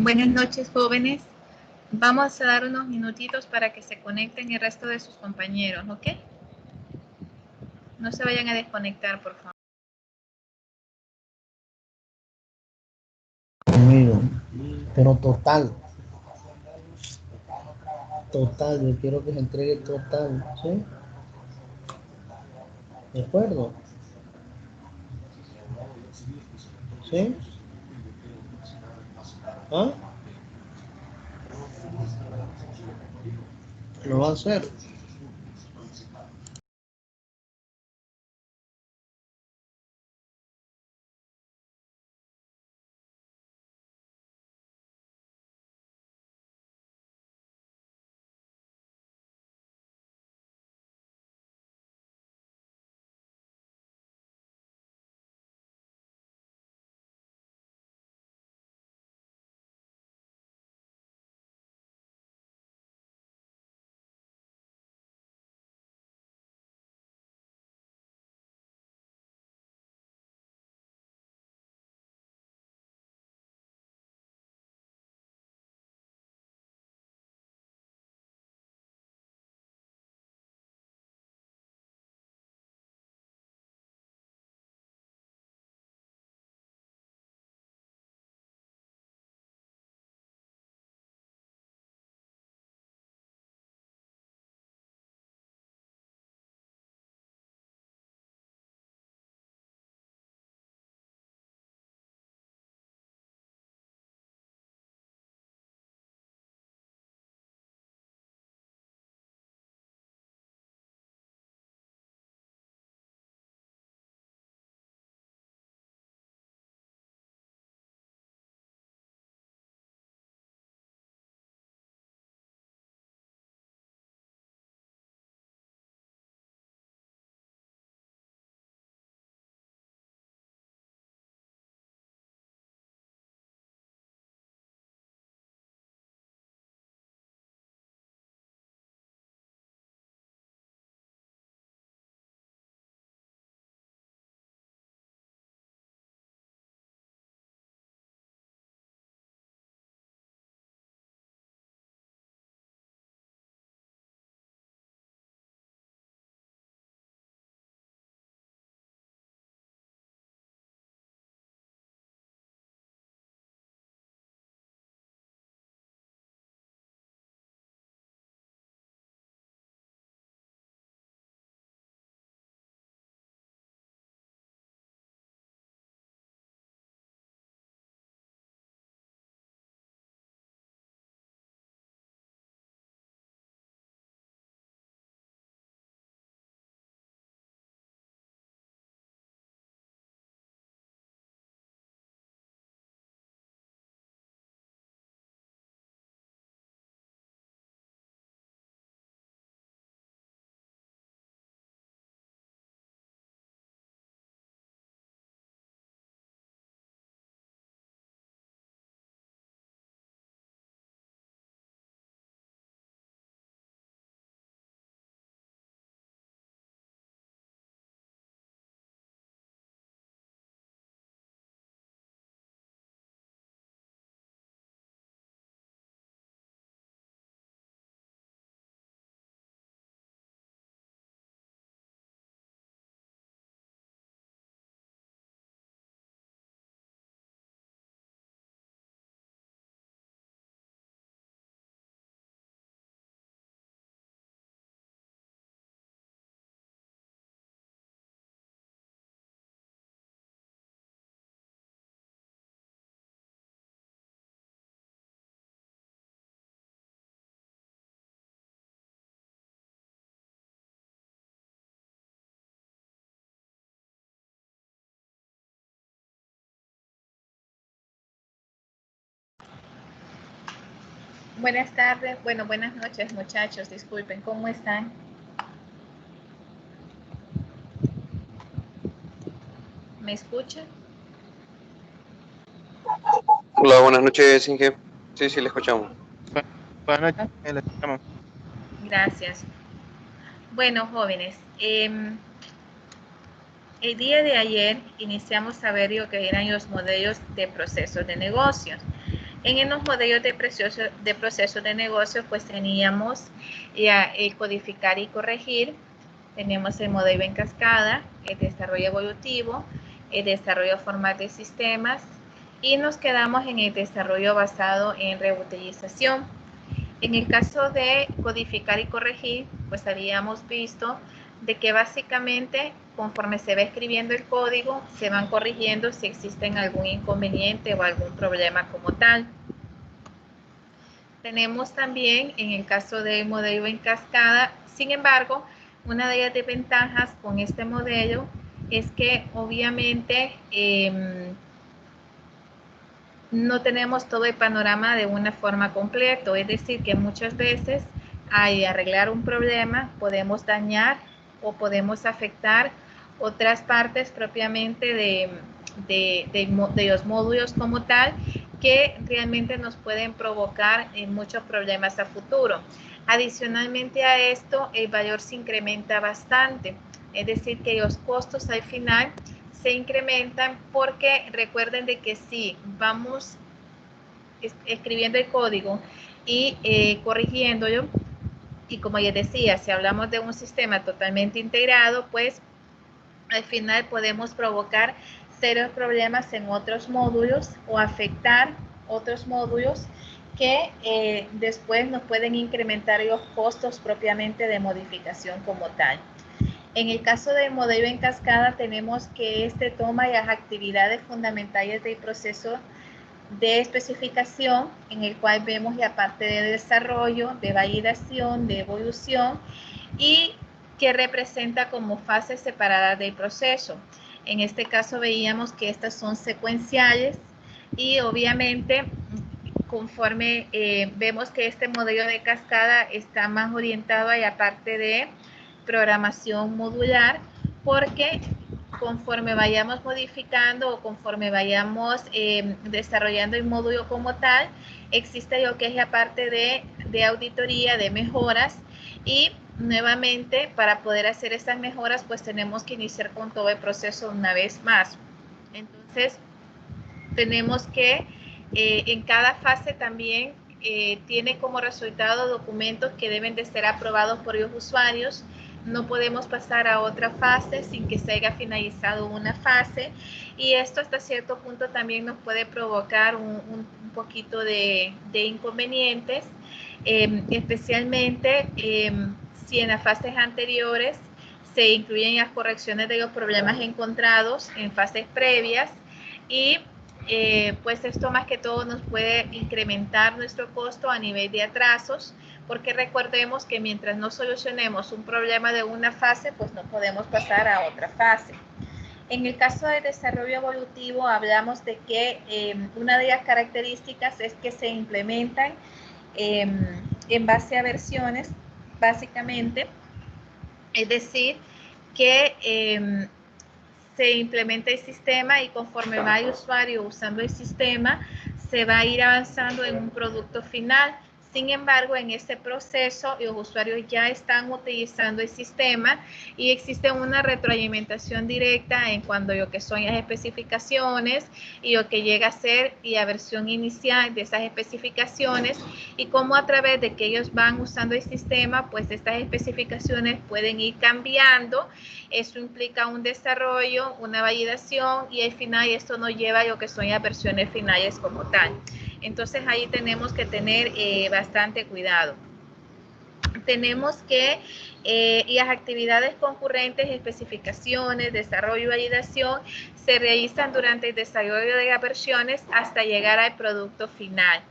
Buenas noches, jóvenes. Vamos a dar unos minutitos para que se conecten el resto de sus compañeros, ¿ok? No se vayan a desconectar, por favor. Conmigo, pero total, yo quiero que se entregue total, ¿sí? ¿De acuerdo? ¿Sí? ¿Ah? ¿Lo va a hacer? Buenas tardes, bueno, buenas noches, muchachos. Disculpen, ¿cómo están? ¿Me escuchan? Hola, buenas noches, Inge. Sí, le escuchamos. Buenas noches, le escuchamos. Gracias. Bueno, jóvenes, el día de ayer iniciamos a ver lo que eran los modelos de procesos de negocios. En los modelos de proceso de negocio, pues teníamos ya el codificar y corregir, tenemos el modelo en cascada, el desarrollo evolutivo, el desarrollo formal de sistemas y nos quedamos en el desarrollo basado en reutilización. En el caso de codificar y corregir, pues habíamos visto de que básicamente conforme se va escribiendo el código, se van corrigiendo si existen algún inconveniente o algún problema como tal. Tenemos también en el caso del modelo en cascada, sin embargo, una de las desventajas con este modelo es que obviamente no tenemos todo el panorama de una forma completa, es decir, que muchas veces al arreglar un problema podemos dañar o podemos afectar otras partes propiamente de los módulos como tal, que realmente nos pueden provocar muchos problemas a futuro. Adicionalmente a esto, el valor se incrementa bastante, es decir, que los costos al final se incrementan porque recuerden de que si vamos escribiendo el código y corrigiéndolo, y como ya decía, si hablamos de un sistema totalmente integrado, pues al final podemos provocar serios problemas en otros módulos o afectar otros módulos que después nos pueden incrementar los costos propiamente de modificación como tal. En el caso del modelo en cascada tenemos que este toma las actividades fundamentales del proceso de especificación, en el cual vemos la parte de desarrollo, de validación, de evolución y que representa como fases separadas del proceso. En este caso veíamos que estas son secuenciales y obviamente conforme vemos que este modelo de cascada está más orientado a la parte de programación modular, porque conforme vayamos modificando o conforme vayamos desarrollando el módulo como tal, existe lo que es la parte de auditoría, de mejoras, y nuevamente para poder hacer estas mejoras pues tenemos que iniciar con todo el proceso una vez más. Entonces tenemos que en cada fase también tiene como resultado documentos que deben de ser aprobados por los usuarios. No podemos pasar a otra fase sin que se haya finalizado una fase, y esto hasta cierto punto también nos puede provocar un poquito de inconvenientes, especialmente si en las fases anteriores se incluyen las correcciones de los problemas encontrados en fases previas, y pues esto más que todo nos puede incrementar nuestro costo a nivel de atrasos, porque recordemos que mientras no solucionemos un problema de una fase, pues no podemos pasar a otra fase. En el caso del desarrollo evolutivo hablamos de que una de las características es que se implementan en base a versiones, básicamente, es decir, que se implementa el sistema y conforme va el usuario usando el sistema, se va a ir avanzando en un producto final. Sin embargo, en este proceso, los usuarios ya están utilizando el sistema y existe una retroalimentación directa en cuanto a lo que son las especificaciones y lo que llega a ser la versión inicial de esas especificaciones, y cómo a través de que ellos van usando el sistema, pues estas especificaciones pueden ir cambiando. Eso implica un desarrollo, una validación, y al final esto nos lleva a lo que son las versiones finales como tal. Entonces ahí tenemos que tener bastante cuidado. Tenemos que las actividades concurrentes, especificaciones, desarrollo y validación se realizan durante el desarrollo de las versiones hasta llegar al producto final.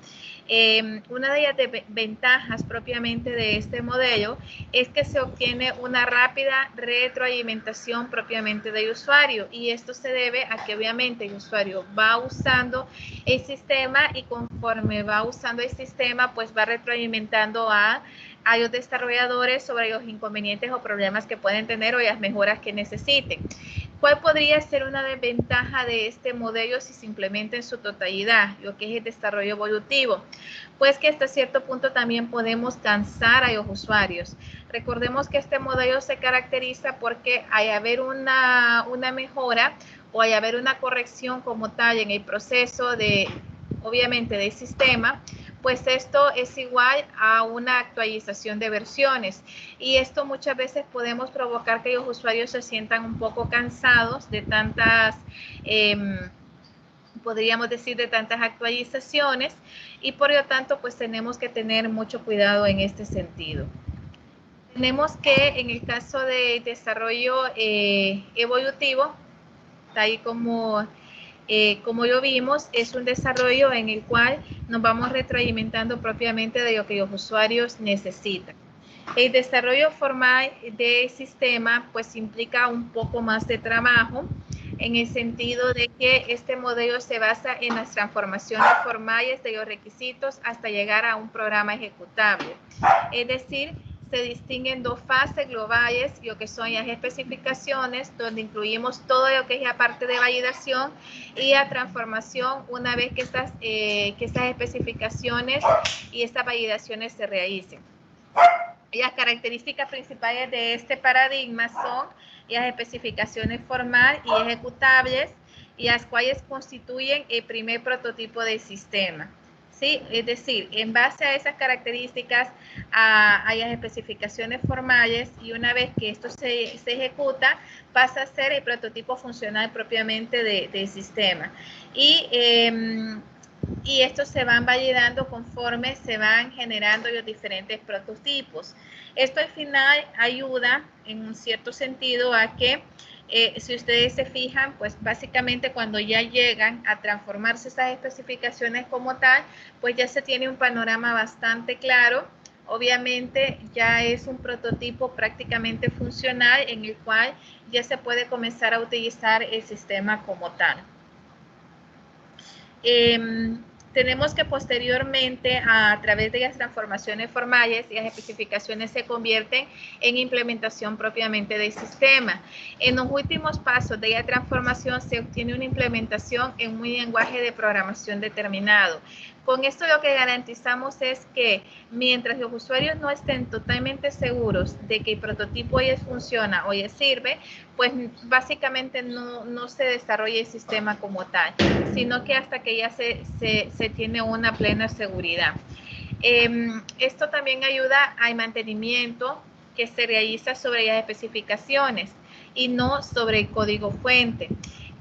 Una de las ventajas propiamente de este modelo es que se obtiene una rápida retroalimentación propiamente del usuario, y esto se debe a que obviamente el usuario va usando el sistema y conforme va usando el sistema pues va retroalimentando a los desarrolladores sobre los inconvenientes o problemas que pueden tener o las mejoras que necesiten. ¿Cuál podría ser una desventaja de este modelo si se implementa en su totalidad, lo que es el desarrollo evolutivo? Pues que hasta cierto punto también podemos cansar a los usuarios. Recordemos que este modelo se caracteriza porque al haber una mejora o al haber una corrección como tal en el proceso de obviamente del sistema, pues esto es igual a una actualización de versiones, y esto muchas veces podemos provocar que los usuarios se sientan un poco cansados de tantas podríamos decir de tantas actualizaciones, y por lo tanto pues tenemos que tener mucho cuidado en este sentido. Tenemos que en el caso de desarrollo evolutivo, tal como lo vimos, es un desarrollo en el cual nos vamos retroalimentando propiamente de lo que los usuarios necesitan. El desarrollo formal del sistema pues implica un poco más de trabajo, en el sentido de que este modelo se basa en las transformaciones formales de los requisitos hasta llegar a un programa ejecutable. Es decir, se distinguen dos fases globales, lo que son las especificaciones, donde incluimos todo lo que es la parte de validación, y la transformación una vez que estas especificaciones y estas validaciones se realicen. Las características principales de este paradigma son las especificaciones formales y ejecutables, las cuales constituyen el primer prototipo del sistema. ¿Sí? Es decir, en base a esas características, a las especificaciones formales, y una vez que esto se ejecuta, pasa a ser el prototipo funcional propiamente del sistema. Y estos se van validando conforme se van generando los diferentes prototipos. Esto al final ayuda en un cierto sentido a que, si ustedes se fijan, pues básicamente cuando ya llegan a transformarse esas especificaciones como tal, pues ya se tiene un panorama bastante claro. Obviamente ya es un prototipo prácticamente funcional en el cual ya se puede comenzar a utilizar el sistema como tal. Tenemos que posteriormente, a través de las transformaciones formales, y las especificaciones se convierten en implementación propiamente del sistema. En los últimos pasos de la transformación se obtiene una implementación en un lenguaje de programación determinado. Con esto lo que garantizamos es que mientras los usuarios no estén totalmente seguros de que el prototipo ya funciona o ya sirve, pues básicamente no se desarrolla el sistema como tal, sino que hasta que ya se tiene una plena seguridad. Esto también ayuda al mantenimiento que se realiza sobre las especificaciones y no sobre el código fuente.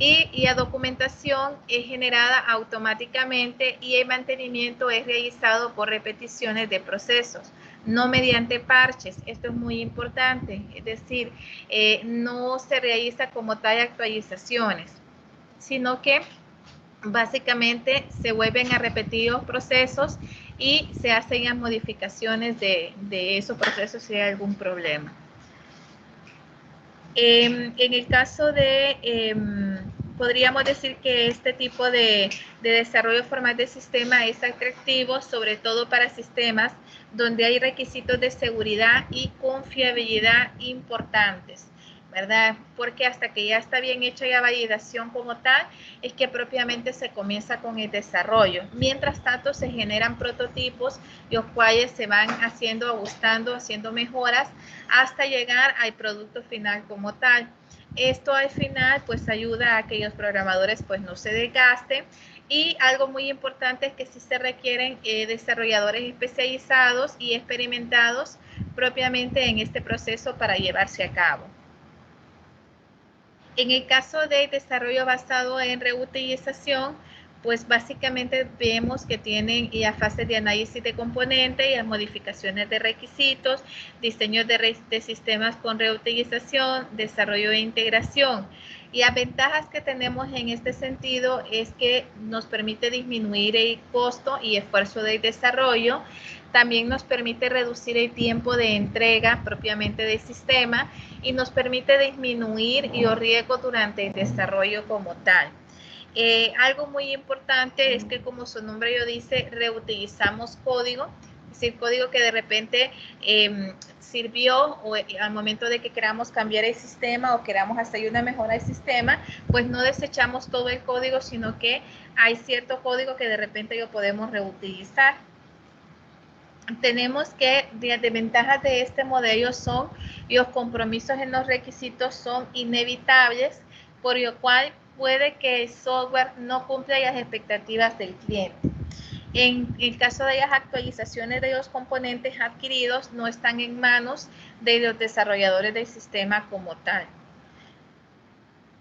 Y la documentación es generada automáticamente, y el mantenimiento es realizado por repeticiones de procesos, no mediante parches. Esto es muy importante, es decir, no se realiza como tal actualizaciones, sino que básicamente se vuelven a repetir los procesos y se hacen las modificaciones de esos procesos si hay algún problema. En el caso de, podríamos decir que este tipo de desarrollo formal de sistema es atractivo, sobre todo para sistemas donde hay requisitos de seguridad y confiabilidad importantes, ¿verdad? Porque hasta que ya está bien hecha la validación como tal, es que propiamente se comienza con el desarrollo. Mientras tanto, se generan prototipos, los cuales se van haciendo, ajustando, haciendo mejoras, hasta llegar al producto final como tal. Esto al final pues ayuda a que los programadores pues no se desgasten, y algo muy importante es que sí se requieren desarrolladores especializados y experimentados propiamente en este proceso para llevarse a cabo. En el caso de desarrollo basado en reutilización, pues básicamente vemos que tienen la fase de análisis de componentes y las modificaciones de requisitos, diseño de sistemas con reutilización, desarrollo e integración. Y las ventajas que tenemos en este sentido es que nos permite disminuir el costo y esfuerzo del desarrollo. También nos permite reducir el tiempo de entrega propiamente del sistema, y nos permite disminuir los riesgos durante el desarrollo como tal. Algo muy importante es que, como su nombre lo dice, reutilizamos código, es decir, código que de repente sirvió, o al momento de que queramos cambiar el sistema o queramos hacer una mejora del sistema, pues no desechamos todo el código, sino que hay cierto código que de repente lo podemos reutilizar. Tenemos que las desventajas de este modelo son los compromisos en los requisitos son inevitables, por lo cual puede que el software no cumpla las expectativas del cliente. En el caso de las actualizaciones de los componentes adquiridos, no están en manos de los desarrolladores del sistema como tal.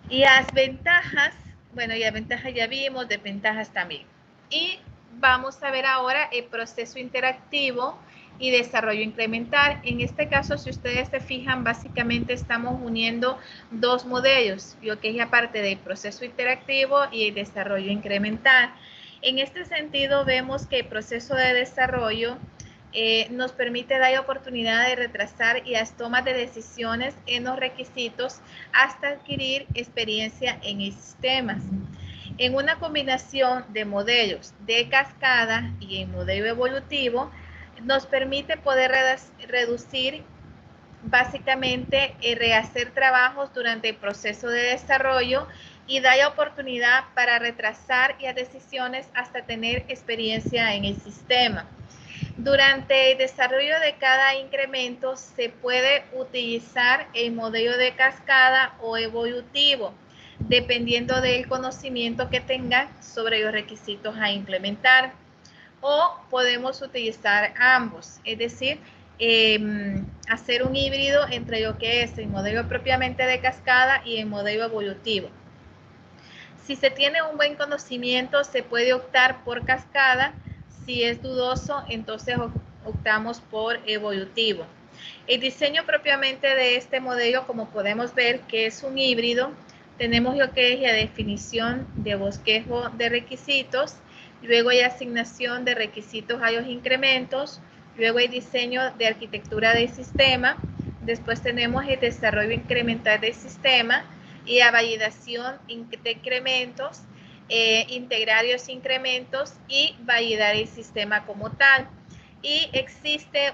Y las ventajas, bueno, y las ventajas ya vimos, desventajas también. Y vamos a ver ahora el proceso interactivo y desarrollo incremental. En este caso, si ustedes se fijan, básicamente estamos uniendo dos modelos, lo que es la parte del proceso interactivo y el desarrollo incremental. En este sentido, vemos que el proceso de desarrollo nos permite dar oportunidad de retrasar y las tomas de decisiones en los requisitos hasta adquirir experiencia en el sistema. En una combinación de modelos de cascada y en modelo evolutivo, nos permite poder reducir básicamente rehacer trabajos durante el proceso de desarrollo y da la oportunidad para retrasar las decisiones hasta tener experiencia en el sistema. Durante el desarrollo de cada incremento se puede utilizar el modelo de cascada o evolutivo, dependiendo del conocimiento que tengan sobre los requisitos a implementar. O podemos utilizar ambos, es decir, hacer un híbrido entre lo que es el modelo propiamente de cascada y el modelo evolutivo. Si se tiene un buen conocimiento, se puede optar por cascada. Si es dudoso, entonces optamos por evolutivo. El diseño propiamente de este modelo, como podemos ver que es un híbrido, tenemos lo que es la definición de bosquejo de requisitos, luego hay asignación de requisitos a los incrementos, luego hay diseño de arquitectura del sistema, después tenemos el desarrollo incremental del sistema y la validación de incrementos, integrar los incrementos y validar el sistema como tal. Y existe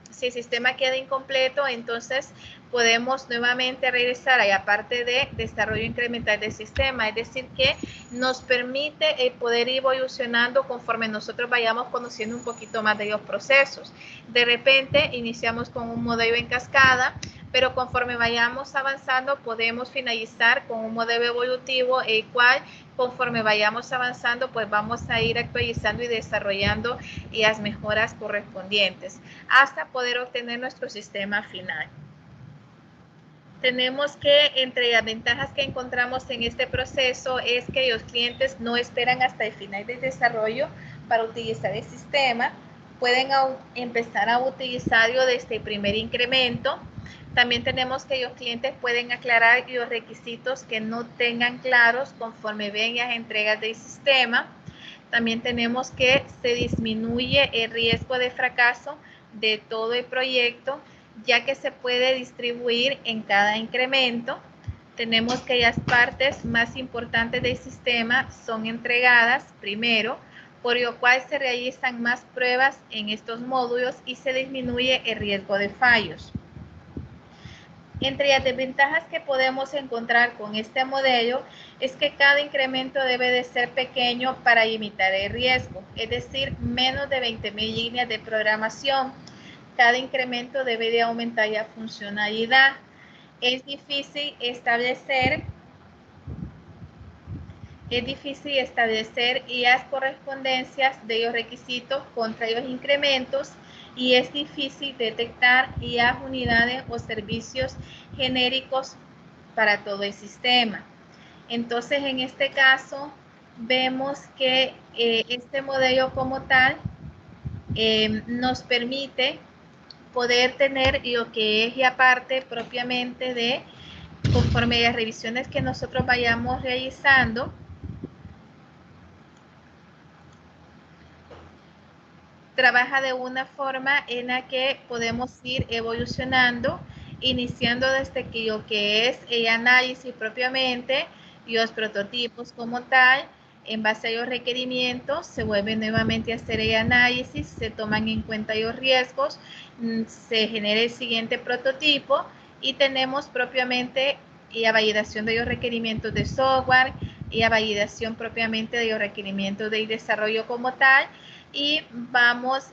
si el sistema queda incompleto, entonces podemos nuevamente regresar a la parte de desarrollo incremental del sistema, es decir, que nos permite poder ir evolucionando conforme nosotros vayamos conociendo un poquito más de los procesos. De repente iniciamos con un modelo en cascada, pero conforme vayamos avanzando podemos finalizar con un modelo evolutivo, el cual conforme vayamos avanzando pues vamos a ir actualizando y desarrollando las mejoras correspondientes hasta poder obtener nuestro sistema final. Tenemos que entre las ventajas que encontramos en este proceso es que los clientes no esperan hasta el final del desarrollo para utilizar el sistema, pueden empezar a utilizarlo desde el primer incremento. También tenemos que los clientes pueden aclarar los requisitos que no tengan claros conforme ven las entregas del sistema. También tenemos que se disminuye el riesgo de fracaso de todo el proyecto, ya que se puede distribuir en cada incremento. Tenemos que las partes más importantes del sistema son entregadas primero, por lo cual se realizan más pruebas en estos módulos y se disminuye el riesgo de fallos. Entre las desventajas que podemos encontrar con este modelo es que cada incremento debe de ser pequeño para limitar el riesgo, es decir, menos de 20,000 líneas de programación. Cada incremento debe de aumentar la funcionalidad. Es difícil establecer las correspondencias de los requisitos contra los incrementos y es difícil detectar las unidades o servicios genéricos para todo el sistema. Entonces, en este caso, vemos que este modelo como tal nos permite poder tener lo que es la parte propiamente de, conforme a las revisiones que nosotros vayamos realizando, trabaja de una forma en la que podemos ir evolucionando, iniciando desde que lo que es el análisis propiamente, y los prototipos como tal, en base a los requerimientos, se vuelve nuevamente a hacer el análisis, se toman en cuenta los riesgos, se genera el siguiente prototipo y tenemos propiamente la validación de los requerimientos de software y la validación propiamente de los requerimientos del desarrollo como tal, y vamos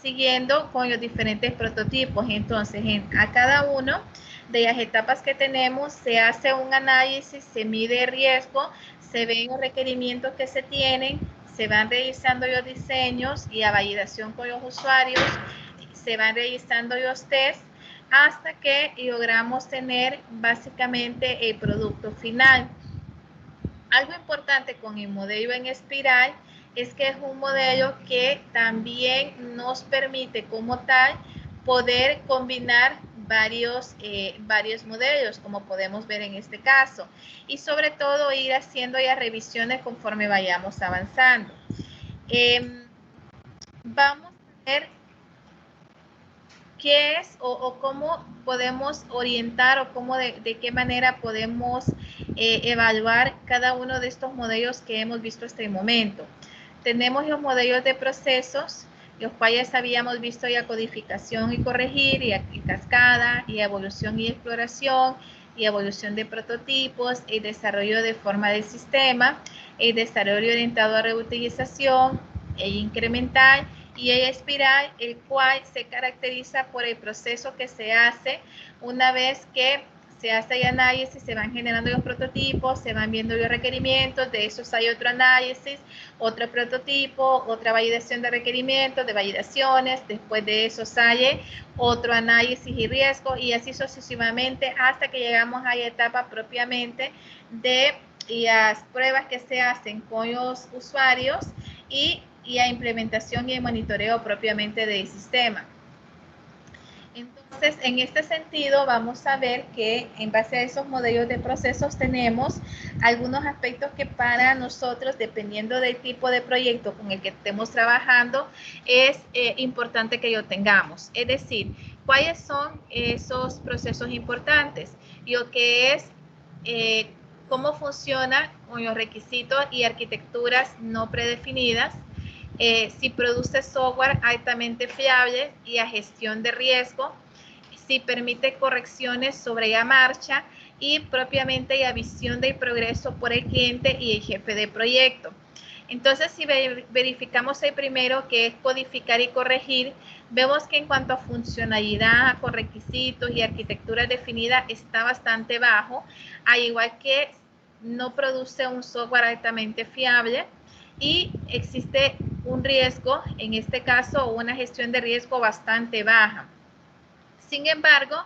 siguiendo con los diferentes prototipos. Entonces, a cada uno de las etapas que tenemos, se hace un análisis, se mide el riesgo, se ven los requerimientos que se tienen, se van realizando los diseños y a validación con los usuarios, se van realizando los tests hasta que logramos tener básicamente el producto final. Algo importante con el modelo en espiral es que es un modelo que también nos permite como tal poder combinar varios modelos, como podemos ver en este caso, y sobre todo ir haciendo ya revisiones conforme vayamos avanzando. Vamos a ver qué es o cómo podemos orientar o cómo de qué manera podemos evaluar cada uno de estos modelos que hemos visto hasta el momento. Tenemos los modelos de procesos, los cuales habíamos visto ya codificación y corregir, y cascada, y evolución y exploración, y evolución de prototipos, el desarrollo de forma del sistema, el desarrollo orientado a reutilización, el incremental, y el espiral, el cual se caracteriza por el proceso que se hace una vez que se hace el análisis, se van generando los prototipos, se van viendo los requerimientos, de esos hay otro análisis, otro prototipo, otra validación de requerimientos, de validaciones, después de eso sale otro análisis y riesgo, y así sucesivamente hasta que llegamos a la etapa propiamente de las pruebas que se hacen con los usuarios y a implementación y el monitoreo propiamente del sistema. Entonces, en este sentido, vamos a ver que en base a esos modelos de procesos tenemos algunos aspectos que para nosotros, dependiendo del tipo de proyecto con el que estemos trabajando, es importante que lo tengamos. Es decir, ¿cuáles son esos procesos importantes? Y lo que es cómo funciona con los requisitos y arquitecturas no predefinidas, si produce software altamente fiable y a gestión de riesgo, si permite correcciones sobre la marcha y propiamente la visión del progreso por el cliente y el jefe de proyecto. Entonces, si verificamos el primero, que es codificar y corregir, vemos que en cuanto a funcionalidad, con requisitos y arquitectura definida, está bastante bajo, al igual que no produce un software altamente fiable y existe un riesgo, en este caso una gestión de riesgo bastante baja. Sin embargo,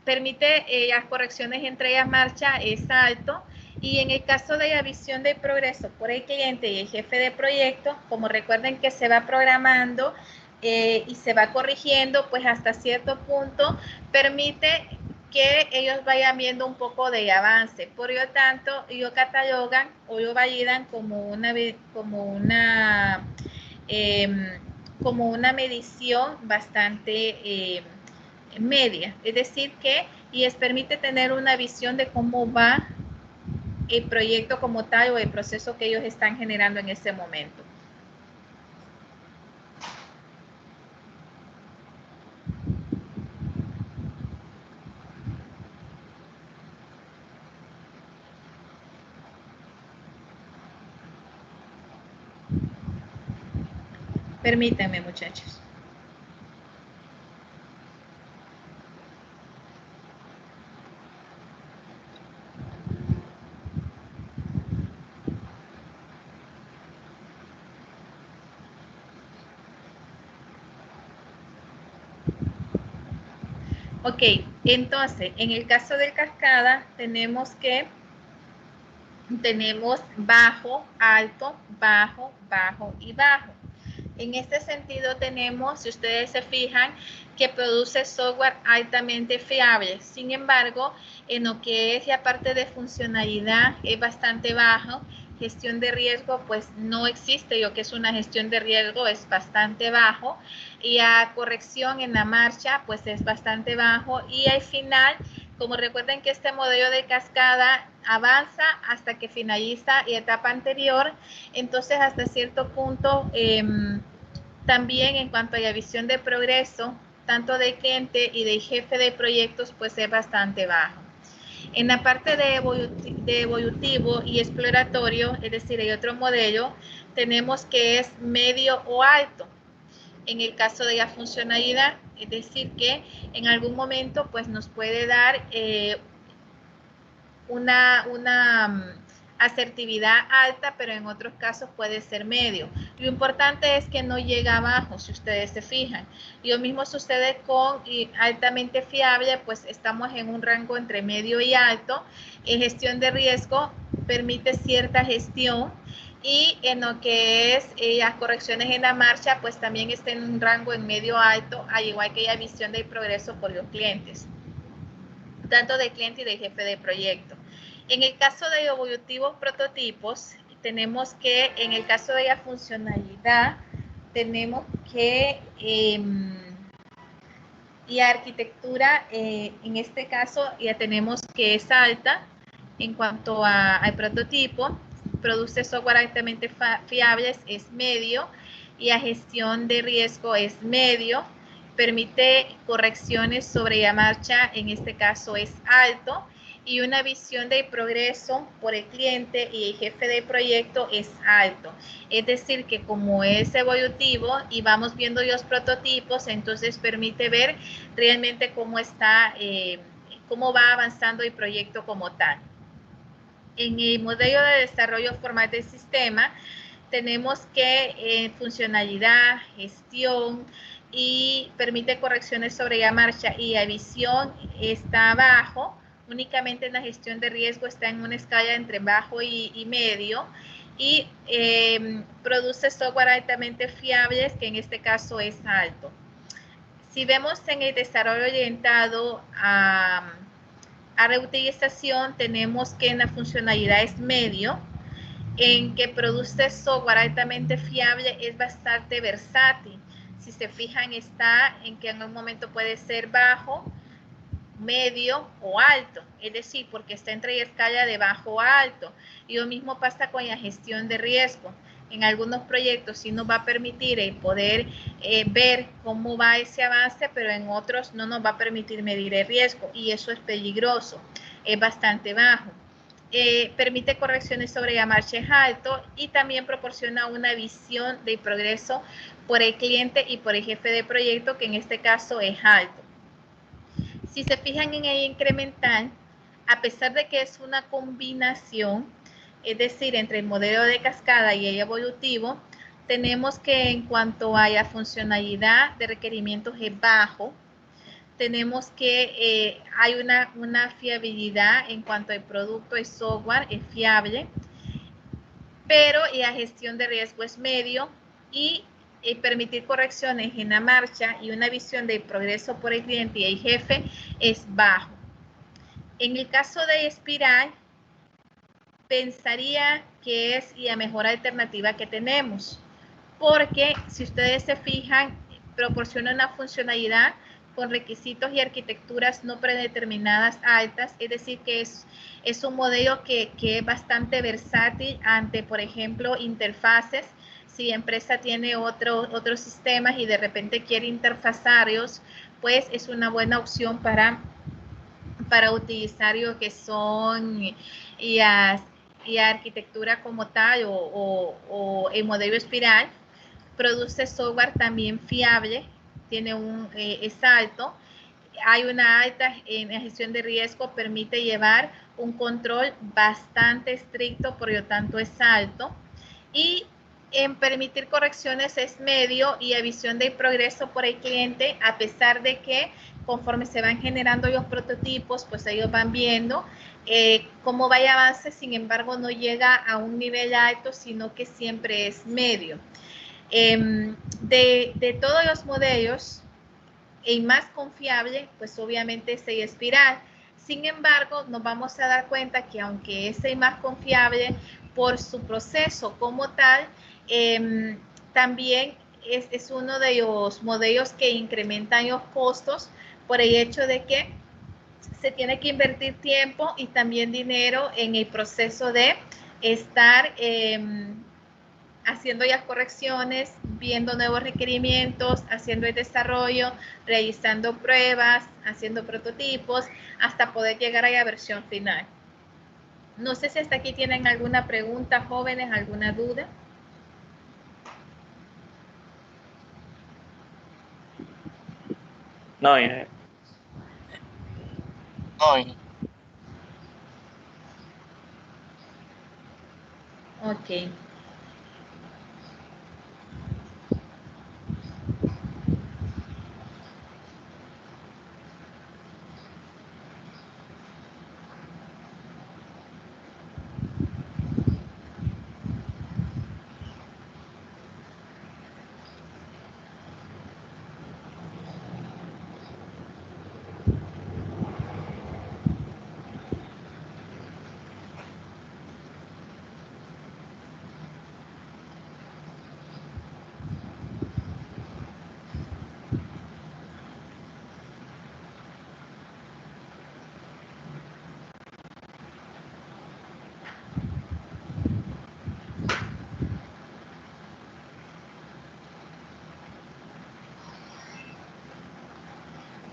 permite las correcciones entre ellas marcha, es alto, y en el caso de la visión del progreso por el cliente y el jefe de proyecto, como recuerden que se va programando y se va corrigiendo, pues hasta cierto punto permite que ellos vayan viendo un poco de avance. Por lo tanto, lo catalogan o lo validan como una medición bastante media. Es decir que les permite tener una visión de cómo va el proyecto como tal o el proceso que ellos están generando en ese momento. Permítanme, muchachos. Ok, entonces, en el caso del cascada, tenemos bajo, alto, bajo, bajo y bajo. En este sentido tenemos, si ustedes se fijan, que produce software altamente fiable. Sin embargo, en lo que es la parte de funcionalidad es bastante bajo. Gestión de riesgo, pues no existe. Lo que es una gestión de riesgo es bastante bajo. Y a corrección en la marcha, pues es bastante bajo. Y al final, como recuerden que este modelo de cascada avanza hasta que finaliza la etapa anterior, entonces hasta cierto punto también en cuanto a la visión de progreso, tanto del cliente y del jefe de proyectos, pues es bastante bajo. En la parte de evolutivo y exploratorio, es decir, hay otro modelo, tenemos que es medio o alto. en el caso de la funcionalidad, es decir, que en algún momento pues nos puede dar una asertividad alta, pero en otros casos puede ser medio. Lo importante es que no llega abajo, si ustedes se fijan. Lo mismo sucede con altamente fiable, pues estamos en un rango entre medio y alto. En gestión de riesgo permite cierta gestión, y en lo que es las correcciones en la marcha, pues también está en un rango en medio alto, al igual que la visión del progreso por los clientes, tanto del cliente y del jefe de proyecto. En el caso de evolutivos prototipos, tenemos que, en el caso de la funcionalidad, tenemos que y arquitectura, en este caso ya tenemos que es alta. En cuanto al prototipo, produce software altamente fiables, es medio, y a gestión de riesgo es medio, permite correcciones sobre la marcha, en este caso es alto, y una visión de progreso por el cliente y el jefe de proyecto es alto. Es decir, que como es evolutivo y vamos viendo los prototipos, entonces permite ver realmente cómo está, cómo va avanzando el proyecto como tal. En el modelo de desarrollo formal del sistema, tenemos que funcionalidad, gestión, y permite correcciones sobre la marcha, y la visión está abajo. Únicamente en la gestión de riesgo está en una escala entre bajo y medio, y produce software altamente fiables, que en este caso es alto. Si vemos en el desarrollo orientado a reutilización, tenemos que en la funcionalidad es medio, en que produce software altamente fiable, es bastante versátil. Si se fijan, está en que en un momento puede ser bajo, medio o alto, es decir, porque está entre la escala de bajo a alto. Y lo mismo pasa con la gestión de riesgo. En algunos proyectos sí nos va a permitir poder ver cómo va ese avance, pero en otros no nos va a permitir medir el riesgo, y eso es peligroso, es bastante bajo. Permite correcciones sobre la marcha, es alto, y también proporciona una visión de progreso por el cliente y por el jefe de proyecto, que en este caso es alto. Si se fijan en el incremental, a pesar de que es una combinación, es decir, entre el modelo de cascada y el evolutivo, tenemos que en cuanto a la funcionalidad de requerimientos es bajo. Tenemos que hay una fiabilidad en cuanto al producto y software, es fiable, pero la gestión de riesgo es medio, y permitir correcciones en la marcha y una visión de progreso por el cliente y el jefe es bajo. En el caso de espiral, pensaría que es la mejor alternativa que tenemos, porque si ustedes se fijan, proporciona una funcionalidad con requisitos y arquitecturas no predeterminadas altas, es decir, que es un modelo que es bastante versátil ante, por ejemplo, interfaces. Si la empresa tiene otros sistemas y de repente quiere interfazarlos, pues es una buena opción para utilizar lo que son y arquitectura como tal, o el modelo espiral. Produce software también fiable, tiene es alto, hay una alta en la gestión de riesgo, permite llevar un control bastante estricto, por lo tanto es alto, y en permitir correcciones es medio, y la visión del progreso por el cliente, a pesar de que conforme se van generando los prototipos, pues ellos van viendo cómo va el avance, sin embargo no llega a un nivel alto, sino que siempre es medio. De todos los modelos, el más confiable, pues obviamente es el espiral. Sin embargo, nos vamos a dar cuenta que aunque es el más confiable por su proceso como tal, también es uno de los modelos que incrementan los costos, por el hecho de que se tiene que invertir tiempo y también dinero en el proceso de estar haciendo las correcciones, viendo nuevos requerimientos, haciendo el desarrollo, realizando pruebas, haciendo prototipos, hasta poder llegar a la versión final. No sé si hasta aquí tienen alguna pregunta, jóvenes, alguna duda. 9. Hoy. Ok.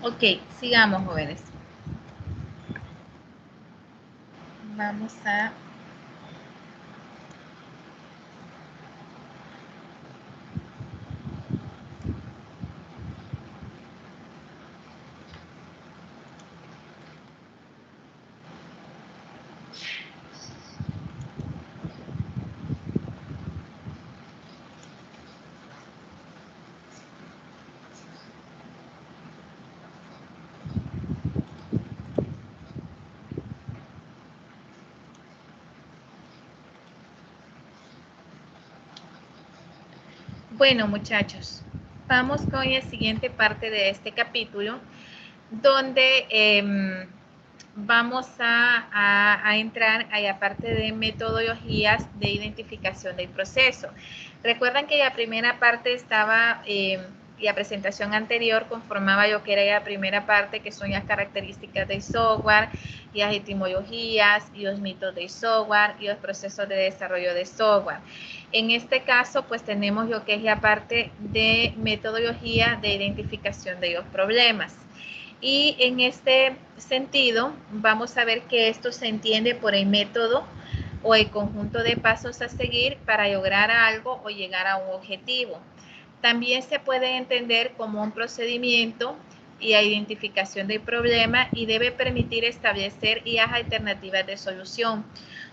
Ok, sigamos, jóvenes. Vamos a... Bueno, muchachos, vamos con la siguiente parte de este capítulo, donde vamos a entrar a la parte de metodologías de identificación del proceso. Recuerdan que la primera parte estaba, la presentación anterior conformaba lo que era la primera parte, que son las características del software, y las etimologías, y los mitos del software, y los procesos de desarrollo de software. En este caso, pues tenemos lo que es la parte de metodología de identificación de los problemas. Y en este sentido, vamos a ver que esto se entiende por el método o el conjunto de pasos a seguir para lograr algo o llegar a un objetivo. También se puede entender como un procedimiento y la identificación del problema y debe permitir establecer las alternativas de solución.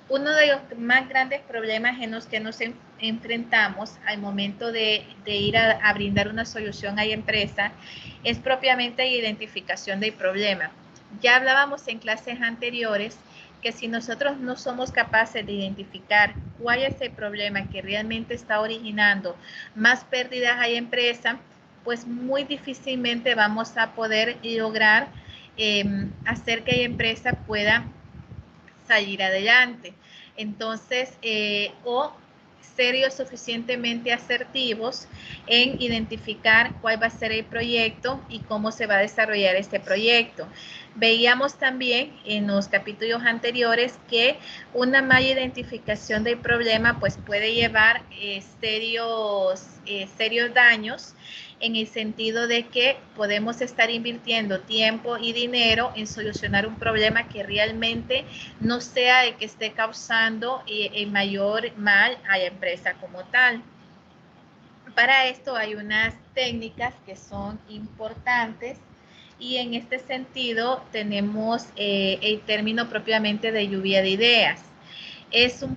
Uno de los más grandes problemas en los que nos enfrentamos al momento de ir a brindar una solución a la empresa es propiamente la identificación del problema. Ya hablábamos en clases anteriores que si nosotros no somos capaces de identificar cuál es el problema que realmente está originando más pérdidas a la empresa, pues muy difícilmente vamos a poder lograr hacer que la empresa pueda salir adelante. Entonces, o ser lo suficientemente asertivos en identificar cuál va a ser el proyecto y cómo se va a desarrollar este proyecto. Veíamos también en los capítulos anteriores que una mala identificación del problema pues puede llevar serios daños, en el sentido de que podemos estar invirtiendo tiempo y dinero en solucionar un problema que realmente no sea el que esté causando el mayor mal a la empresa como tal. Para esto hay unas técnicas que son importantes y en este sentido tenemos el término propiamente de lluvia de ideas. Este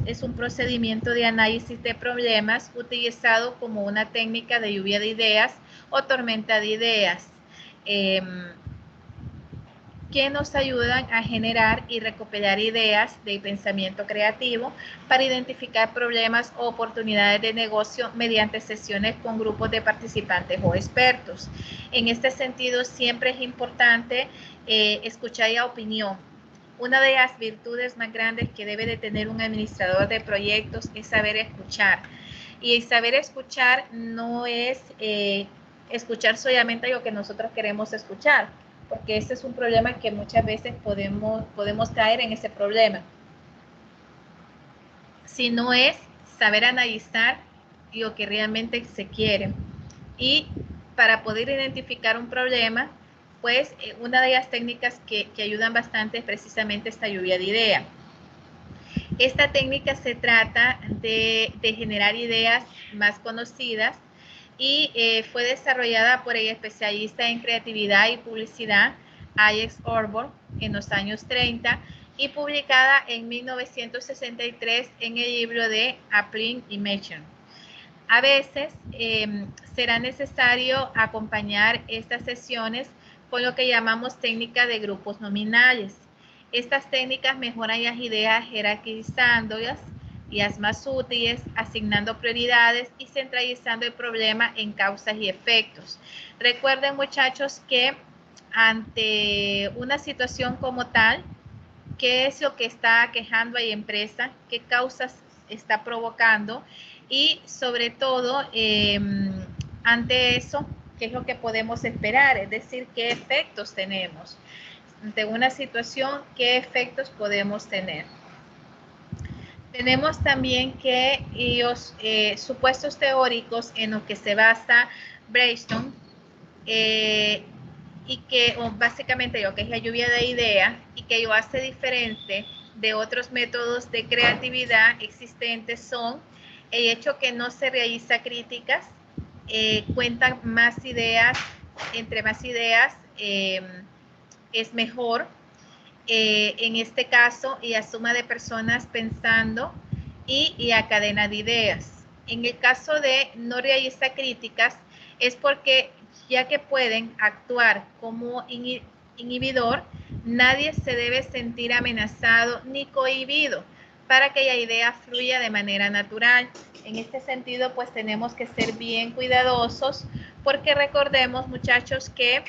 es un procedimiento de análisis de problemas utilizado como una técnica de lluvia de ideas o tormenta de ideas, que nos ayudan a generar y recopilar ideas de pensamiento creativo para identificar problemas o oportunidades de negocio mediante sesiones con grupos de participantes o expertos. En este sentido, siempre es importante escuchar la opinión. Una de las virtudes más grandes que debe de tener un administrador de proyectos es saber escuchar. Y el saber escuchar no es escuchar solamente lo que nosotros queremos escuchar, porque ese es un problema que muchas veces podemos caer en ese problema. Sino es saber analizar lo que realmente se quiere. Y para poder identificar un problema, pues una de las técnicas que ayudan bastante es precisamente esta lluvia de ideas. Esta técnica se trata de generar ideas más conocidas y fue desarrollada por el especialista en creatividad y publicidad Alex Orbor en los años 30 y publicada en 1963 en el libro de Applying Immersion. A veces será necesario acompañar estas sesiones con lo que llamamos técnica de grupos nominales. Estas técnicas mejoran las ideas jerarquizándolas y las más útiles, asignando prioridades y centralizando el problema en causas y efectos. Recuerden, muchachos, que ante una situación como tal, ¿qué es lo que está aquejando a la empresa? ¿Qué causas está provocando? Y sobre todo, ante eso, ¿qué es lo que podemos esperar? Es decir, ¿qué efectos tenemos? Ante una situación, ¿qué efectos podemos tener? Tenemos también que los supuestos teóricos en los que se basa Brainstorm y que básicamente lo que es la lluvia de ideas y que lo hace diferente de otros métodos de creatividad existentes son el hecho que no se realiza críticas, cuentan más ideas, entre más ideas es mejor. En este caso, y la suma de personas pensando y la cadena de ideas. En el caso de no realizar críticas, es porque ya que pueden actuar como inhibidor, nadie se debe sentir amenazado ni cohibido para que la idea fluya de manera natural. En este sentido, pues tenemos que ser bien cuidadosos porque recordemos, muchachos, que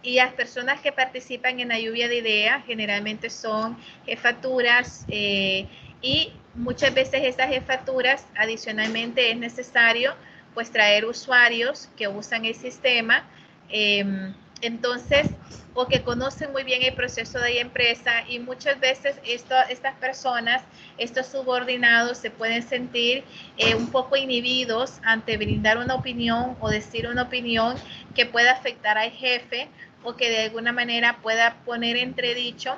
y las personas que participan en la lluvia de ideas generalmente son jefaturas y muchas veces esas jefaturas adicionalmente es necesario pues traer usuarios que usan el sistema entonces o que conocen muy bien el proceso de la empresa y muchas veces estas personas, estos subordinados se pueden sentir un poco inhibidos ante brindar una opinión o decir una opinión que pueda afectar al jefe o que de alguna manera pueda poner entredicho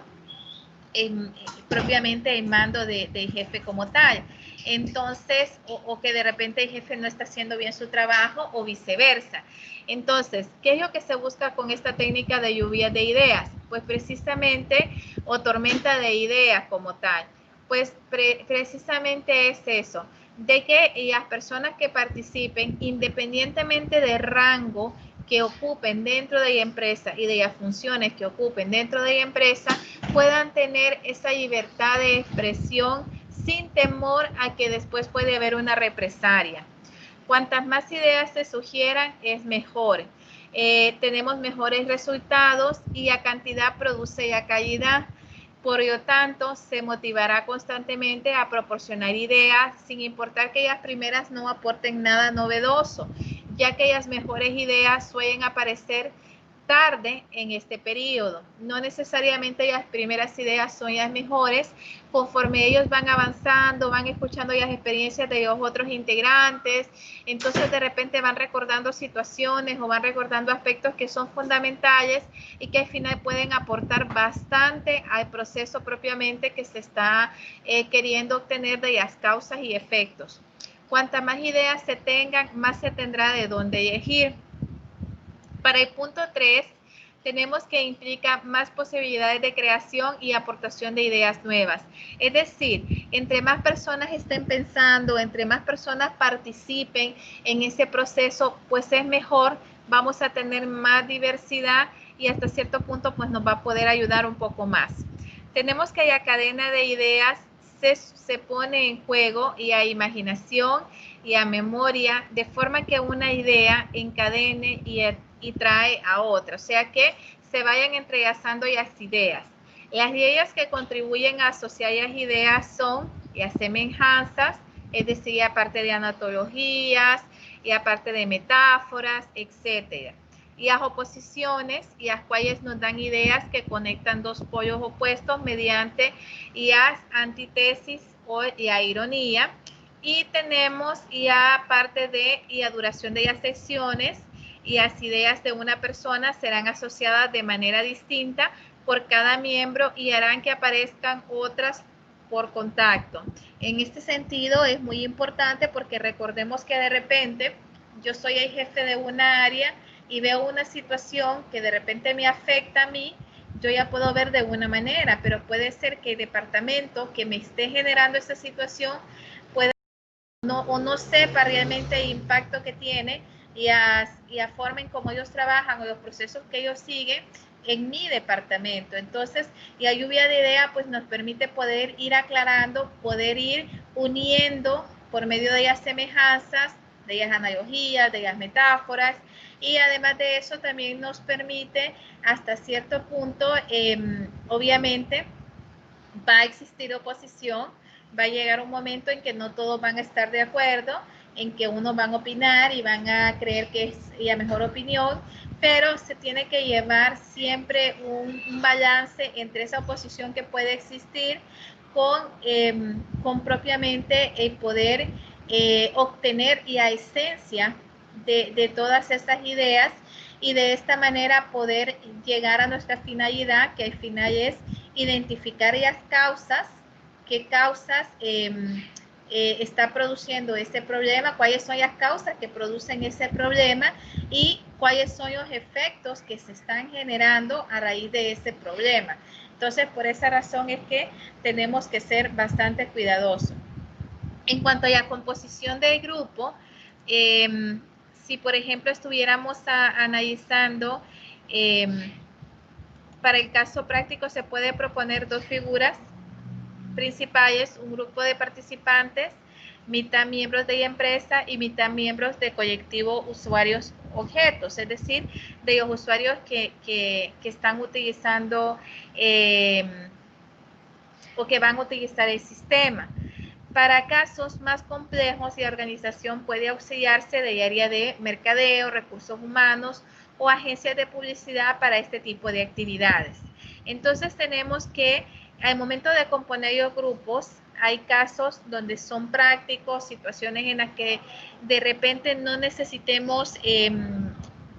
propiamente el mando del jefe como tal. Entonces, o que de repente el jefe no está haciendo bien su trabajo o viceversa. Entonces, ¿qué es lo que se busca con esta técnica de lluvia de ideas? Pues precisamente, o tormenta de ideas como tal. Pues precisamente es eso, de que las personas que participen, independientemente del rango que ocupen dentro de la empresa y de las funciones que ocupen dentro de la empresa, puedan tener esa libertad de expresión sin temor a que después puede haber una represalia. Cuantas más ideas se sugieran, es mejor. Tenemos mejores resultados y la cantidad produce la calidad. Por lo tanto, se motivará constantemente a proporcionar ideas sin importar que las primeras no aporten nada novedoso, ya que las mejores ideas suelen aparecer tarde en este periodo. No necesariamente las primeras ideas son las mejores. Conforme ellos van avanzando, van escuchando las experiencias de los otros integrantes, entonces de repente van recordando situaciones o van recordando aspectos que son fundamentales y que al final pueden aportar bastante al proceso propiamente que se está queriendo obtener de las causas y efectos. Cuantas más ideas se tengan, más se tendrá de dónde elegir. Para el punto 3, tenemos que implica más posibilidades de creación y aportación de ideas nuevas. Es decir, entre más personas estén pensando, entre más personas participen en ese proceso, pues es mejor, vamos a tener más diversidad y hasta cierto punto pues nos va a poder ayudar un poco más. Tenemos que la cadena de ideas se pone en juego y a imaginación y a memoria, de forma que una idea encadene y trae a otra, o sea que se vayan entrelazando las ideas. Las ideas que contribuyen a asociar las ideas son las semejanzas, es decir, aparte de anatologías y aparte de metáforas, etcétera. Y las oposiciones, y las cuales nos dan ideas que conectan dos polos opuestos mediante las antítesis o la ironía. Y tenemos ya parte de la duración de las secciones y las ideas de una persona serán asociadas de manera distinta por cada miembro y harán que aparezcan otras por contacto. En este sentido es muy importante porque recordemos que de repente yo soy el jefe de una área y veo una situación que de repente me afecta a mí, yo ya puedo ver de una manera, pero puede ser que el departamento que me esté generando esa situación pueda no sepa realmente el impacto que tiene y a forma en cómo ellos trabajan o los procesos que ellos siguen en mi departamento. Entonces, la lluvia de ideas pues nos permite poder ir aclarando, poder ir uniendo por medio de las semejanzas, de las analogías, de las metáforas, y además de eso también nos permite hasta cierto punto, obviamente, va a existir oposición, va a llegar un momento en que no todos van a estar de acuerdo, en que unos van a opinar y van a creer que es la mejor opinión, pero se tiene que llevar siempre un balance entre esa oposición que puede existir con propiamente el poder obtener la esencia de todas estas ideas y de esta manera poder llegar a nuestra finalidad, que al final es identificar las causas, qué causas está produciendo este problema, cuáles son las causas que producen ese problema y cuáles son los efectos que se están generando a raíz de ese problema. Entonces, por esa razón es que tenemos que ser bastante cuidadosos. En cuanto a la composición del grupo, si por ejemplo estuviéramos analizando, para el caso práctico se puede proponer dos figuras principales, un grupo de participantes, mitad miembros de la empresa y mitad miembros del colectivo usuarios objetos, es decir, de los usuarios que están utilizando o que van a utilizar el sistema. Para casos más complejos, la organización puede auxiliarse del área de mercadeo, recursos humanos o agencias de publicidad para este tipo de actividades. Entonces tenemos que al momento de componer los grupos, hay casos donde son prácticos, situaciones en las que de repente no necesitemos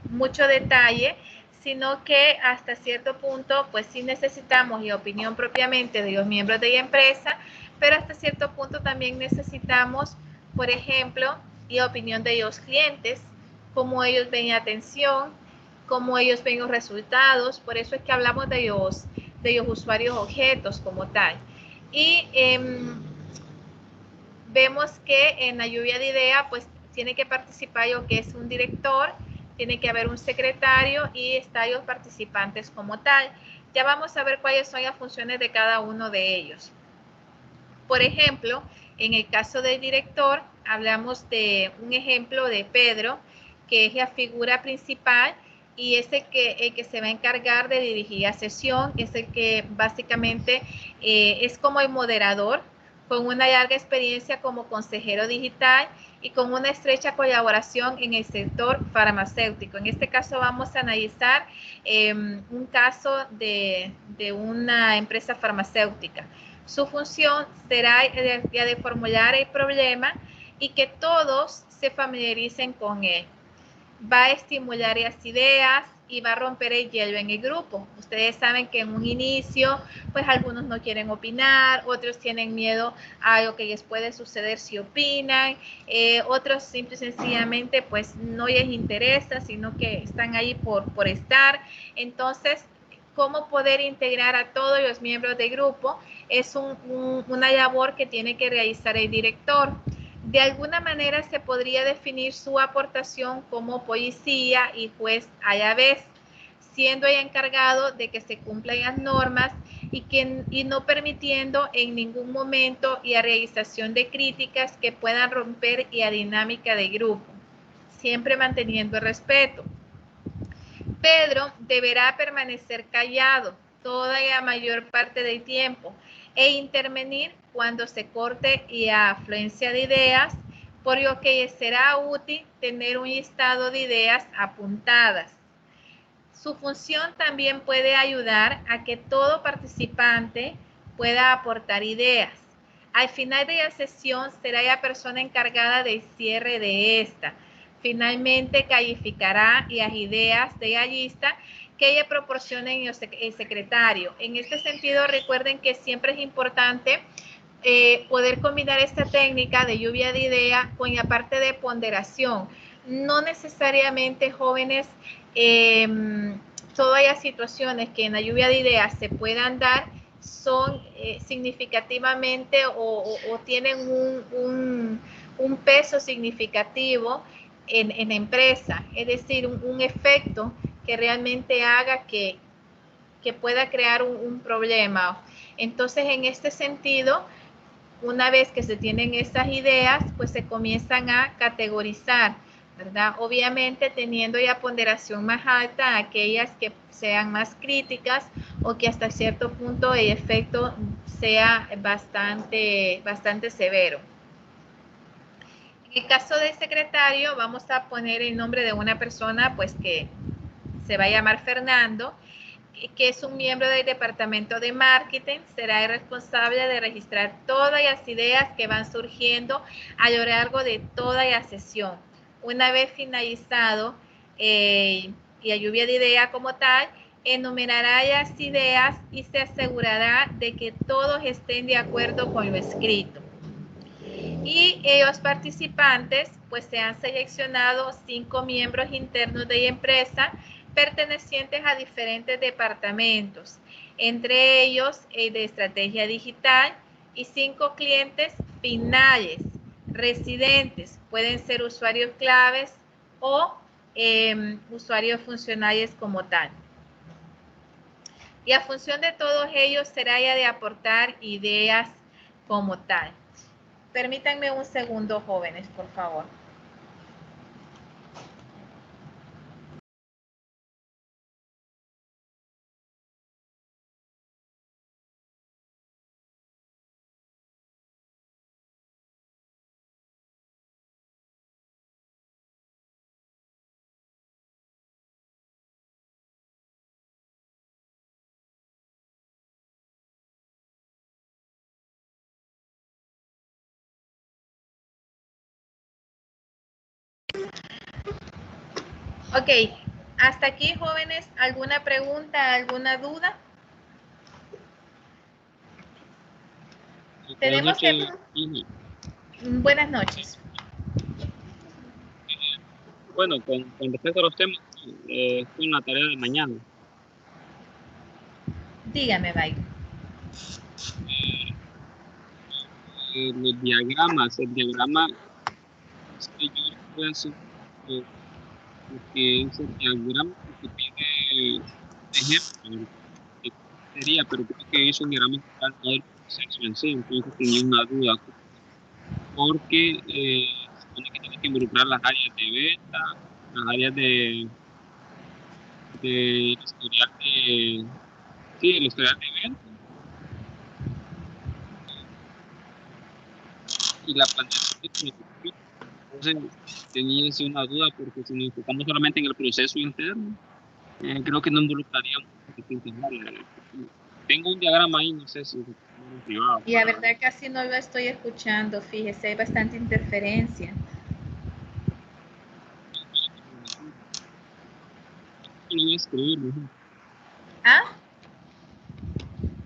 mucho detalle, sino que hasta cierto punto, pues sí necesitamos la opinión propiamente de los miembros de la empresa, pero hasta cierto punto también necesitamos, por ejemplo, la opinión de los clientes, cómo ellos ven la atención, cómo ellos ven los resultados. Por eso es que hablamos de los usuarios objetos como tal. Y vemos que en la lluvia de ideas, pues tiene que participar lo que es un director, tiene que haber un secretario y están los participantes como tal. Ya vamos a ver cuáles son las funciones de cada uno de ellos. Por ejemplo, en el caso del director, hablamos de un ejemplo de Pedro, que es la figura principal y es el que se va a encargar de dirigir la sesión, es el que básicamente es como el moderador, con una larga experiencia como consejero digital y con una estrecha colaboración en el sector farmacéutico. En este caso vamos a analizar un caso de una empresa farmacéutica. Su función será la de formular el problema y que todos se familiaricen con él. Va a estimular las ideas y va a romper el hielo en el grupo. Ustedes saben que en un inicio, pues algunos no quieren opinar, otros tienen miedo a lo que les puede suceder si opinan, otros simple y sencillamente pues no les interesa, sino que están ahí por estar. Entonces, cómo poder integrar a todos los miembros del grupo es una labor que tiene que realizar el director. De alguna manera se podría definir su aportación como policía y juez a la vez, siendo el encargado de que se cumplan las normas y no permitiendo en ningún momento la realización de críticas que puedan romper la dinámica del grupo, siempre manteniendo el respeto. Pedro deberá permanecer callado toda la mayor parte del tiempo e intervenir cuando se corte la afluencia de ideas, por lo que será útil tener un listado de ideas apuntadas. Su función también puede ayudar a que todo participante pueda aportar ideas. Al final de la sesión será la persona encargada del cierre de esta. Finalmente calificará las ideas de la lista que le proporcione el secretario. En este sentido, recuerden que siempre es importante poder combinar esta técnica de lluvia de ideas con la parte de ponderación. No necesariamente, jóvenes, todas las situaciones que en la lluvia de ideas se puedan dar son significativamente o tienen un peso significativo en la empresa, es decir, un efecto que realmente haga que pueda crear un problema. Entonces, en este sentido, una vez que se tienen estas ideas, pues se comienzan a categorizar, ¿verdad? Obviamente teniendo ya ponderación más alta aquellas que sean más críticas o que hasta cierto punto el efecto sea bastante severo. En el caso del secretario, vamos a poner el nombre de una persona, pues que se va a llamar Fernando, que es un miembro del departamento de marketing. Será el responsable de registrar todas las ideas que van surgiendo a lo largo de toda la sesión. Una vez finalizado la lluvia de ideas como tal, enumerará las ideas y se asegurará de que todos estén de acuerdo con lo escrito. Y los participantes pues se han seleccionado 5 miembros internos de la empresa pertenecientes a diferentes departamentos, entre ellos el de estrategia digital, y 5 clientes finales, residentes, pueden ser usuarios claves o usuarios funcionales como tal. Y la función de todos ellos será ya de aportar ideas como tal. Permítanme un segundo, jóvenes, por favor. Ok, hasta aquí, jóvenes, ¿alguna pregunta, alguna duda? Tenemos que... Buenas noches. Bueno, con respecto a los temas, con la tarea de mañana. Dígame, Byron. Los diagramas, el diagrama, es que yo voy a hacer, porque ese diagrama que pide ejemplo, que sería, pero creo que es un diagrama general no del proceso en sí, entonces tenía una duda, porque se supone que tiene que involucrar las áreas de venta, las áreas de historial de, sí, el historial de venta, y la planeación de producto. Entonces tenía una duda, porque si nos enfocamos solamente en el proceso interno, creo que no involucraría mucho. Tengo un diagrama ahí, no sé si es privado. Y la verdad casi no lo estoy escuchando, fíjese, hay bastante interferencia. Lo voy a escribir, ¿no? ¿Ah?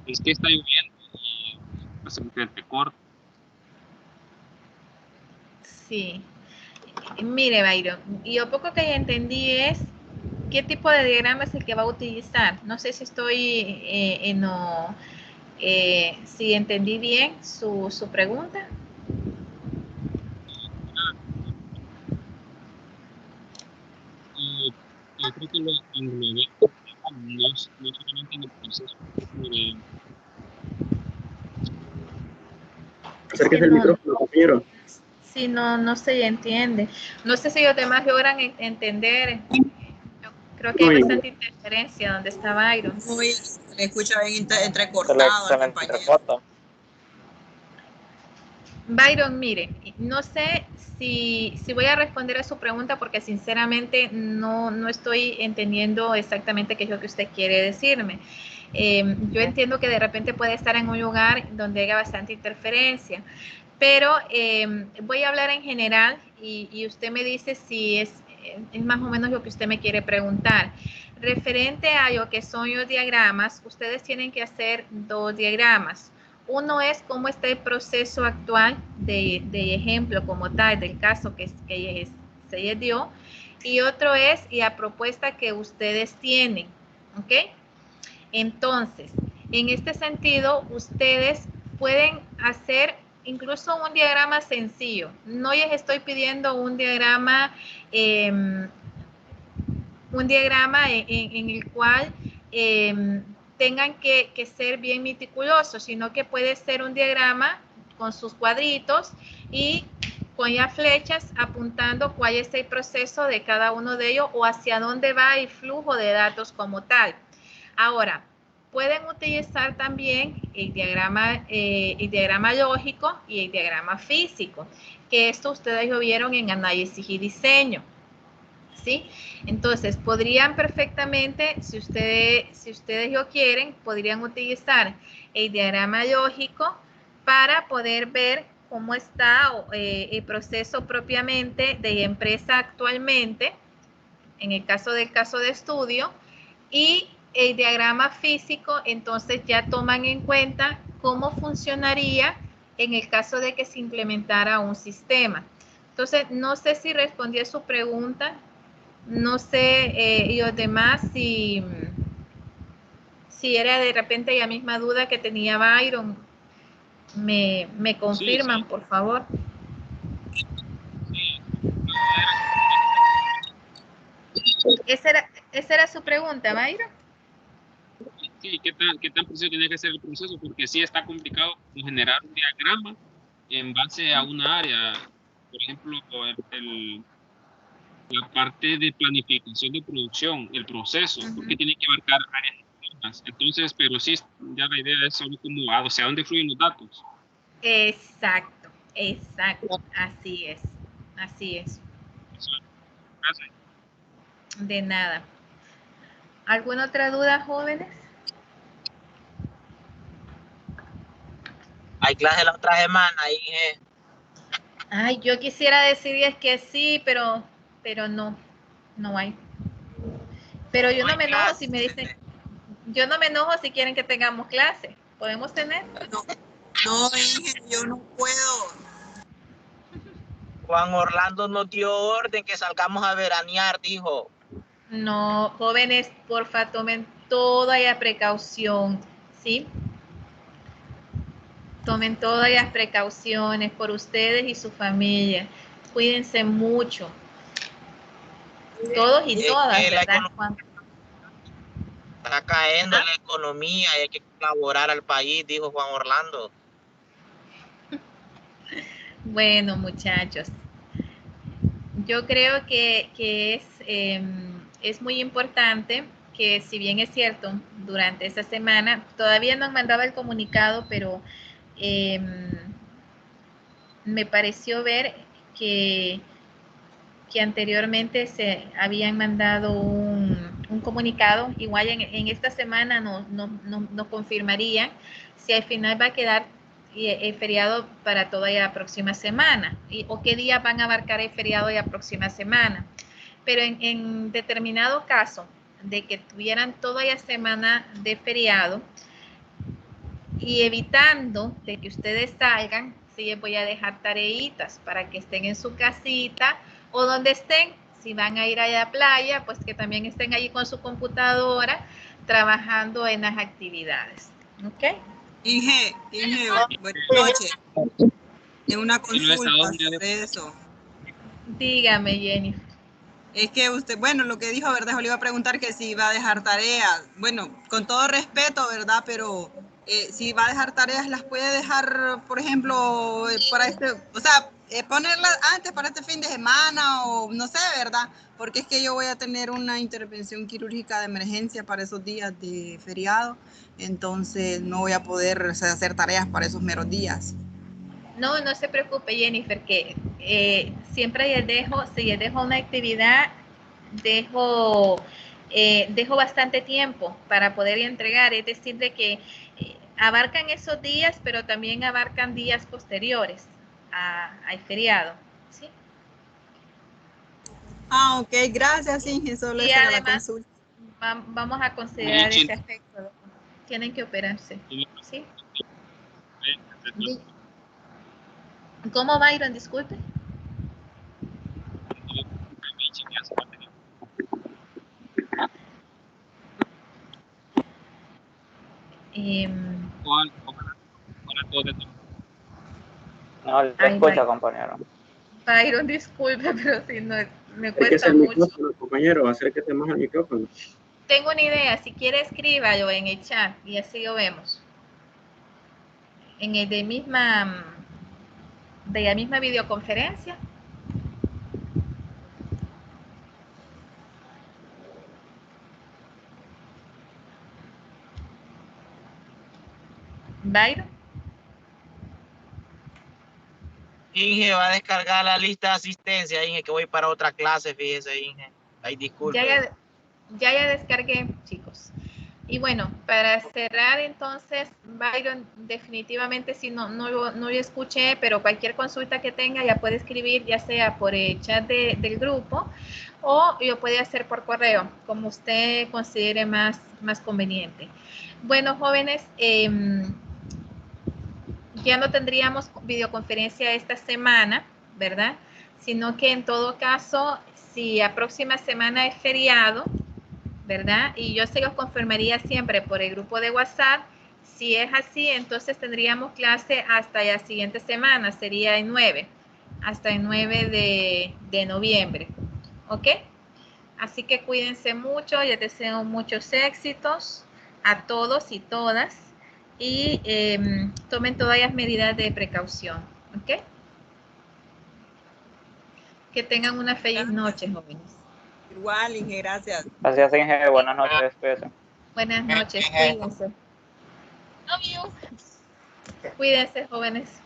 Es que está lloviendo y bastante corto. Sí. Mire, Byron, y lo poco que entendí es qué tipo de diagrama es el que va a utilizar. No sé si estoy si entendí bien su pregunta. Yo creo que lo englobé, no solamente en el proceso de... Acérquese el micrófono, compañero. Sí, no se entiende. No sé si los demás logran entender. Creo que hay bastante interferencia donde está Byron. Uy, le escucha bien entrecortado al compañero. Byron, mire, no sé si voy a responder a su pregunta porque sinceramente no estoy entendiendo exactamente qué es lo que usted quiere decirme. Yo entiendo que de repente puede estar en un lugar donde haya bastante interferencia, pero voy a hablar en general y usted me dice si es más o menos lo que usted me quiere preguntar. Referente a lo que son los diagramas, ustedes tienen que hacer 2 diagramas. Uno es cómo está el proceso actual de ejemplo como tal, del caso que se les dio, y otro es la propuesta que ustedes tienen, ¿ok? Entonces, en este sentido, ustedes pueden hacer incluso un diagrama sencillo. No les estoy pidiendo un diagrama en el cual tengan que ser bien meticulosos, sino que puede ser un diagrama con sus cuadritos y con las flechas apuntando cuál es el proceso de cada uno de ellos o hacia dónde va el flujo de datos como tal. Ahora, pueden utilizar también el diagrama lógico y el diagrama físico, que esto ustedes lo vieron en análisis y diseño. ¿Sí? Entonces, podrían perfectamente, si ustedes lo quieren, podrían utilizar el diagrama lógico para poder ver cómo está el proceso propiamente de la empresa actualmente, en el caso del caso de estudio, y el diagrama físico, entonces ya toman en cuenta cómo funcionaría en el caso de que se implementara un sistema. Entonces, no sé si respondí a su pregunta. No sé, y los demás, si era de repente la misma duda que tenía Byron, me confirman, Sí. por favor. Esa era su pregunta, Byron. Sí, ¿qué tan preciso tiene que ser el proceso? Porque sí está complicado generar un diagrama en base a una área. Por ejemplo, la parte de planificación de producción, el proceso, porque tiene que abarcar áreas internas. Entonces, pero sí, ya la idea es solo como hacia dónde fluyen los datos. Exacto, así es. Gracias. De nada. ¿Alguna otra duda, jóvenes? Hay clase la otra semana, Inge. Ay, yo quisiera decirles que sí, pero no hay. Pero yo no me enojo si me dicen, yo no me enojo si quieren que tengamos clase. ¿Podemos tener? No, Inge, yo no puedo. Juan Orlando nos dio orden que salgamos a veranear, dijo. No, jóvenes, porfa, tomen toda la precaución, ¿sí? Tomen todas las precauciones por ustedes y su familia. Cuídense mucho. Todos y todas, ¿verdad, Juan? Está cayendo la economía y hay que colaborar al país, dijo Juan Orlando. Bueno, muchachos, yo creo que es muy importante que, si bien es cierto, durante esta semana, todavía no han mandado el comunicado, pero me pareció ver que anteriormente se habían mandado un comunicado, igual en esta semana no confirmarían si al final va a quedar el feriado para toda la próxima semana o qué días van a abarcar el feriado de la próxima semana. Pero en determinado caso de que tuvieran toda la semana de feriado y evitando de que ustedes salgan, sí les voy a dejar tareitas para que estén en su casita o donde estén. Si van a ir a la playa, pues que también estén allí con su computadora trabajando en las actividades. ¿Ok? Inge, buenas noches. Tengo una consulta sobre eso. Dígame, Jennifer. Es que usted, bueno, lo que dijo, ¿verdad? Yo le iba a preguntar que si iba a dejar tareas. Bueno, con todo respeto, ¿verdad? Pero si va a dejar tareas, las puede dejar, por ejemplo, para ponerlas antes para este fin de semana o no sé, ¿verdad? Porque es que yo voy a tener una intervención quirúrgica de emergencia para esos días de feriado, entonces no voy a poder hacer tareas para esos meros días. No se preocupe, Jennifer, que siempre si les dejo una actividad, dejo bastante tiempo para poder entregar, es decir, de que abarcan esos días, pero también abarcan días posteriores al feriado, ¿sí? Ok, gracias, Inge, solo y esa era además, la consulta. Vamos a considerar ese aspecto. Tienen que operarse, ¿sí? ¿Cómo, Byron? Disculpe. No le Ay, escucha, compañero. Byron, disculpe, pero si no, me Acérquese cuesta al mucho. micrófono, compañero, acérquese más al micrófono. Tengo una idea, si quiere escríbalo en el chat y así lo vemos. En el de la misma videoconferencia. Byron. Inge va a descargar la lista de asistencia, Inge, que voy para otra clase, fíjese, Inge. Ay, disculpe. Ya descargué, chicos. Y bueno, para cerrar entonces, Byron, definitivamente si no lo escuché, pero cualquier consulta que tenga ya puede escribir, ya sea por el chat del grupo o lo puede hacer por correo, como usted considere más conveniente. Bueno, jóvenes, ya no tendríamos videoconferencia esta semana, ¿verdad? Sino que en todo caso, si la próxima semana es feriado, ¿verdad? Y yo se los confirmaría siempre por el grupo de WhatsApp. Si es así, entonces tendríamos clase hasta la siguiente semana, sería el 9, hasta el 9 de noviembre, ¿ok? Así que cuídense mucho, les deseo muchos éxitos a todos y todas y tomen todas las medidas de precaución, ¿ok? Que tengan una feliz noche, jóvenes. Igual, Inge, gracias. Gracias, Inge. Buenas noches. Cuídense. Buenas noches, cuídense. Love you. Cuídense, jóvenes.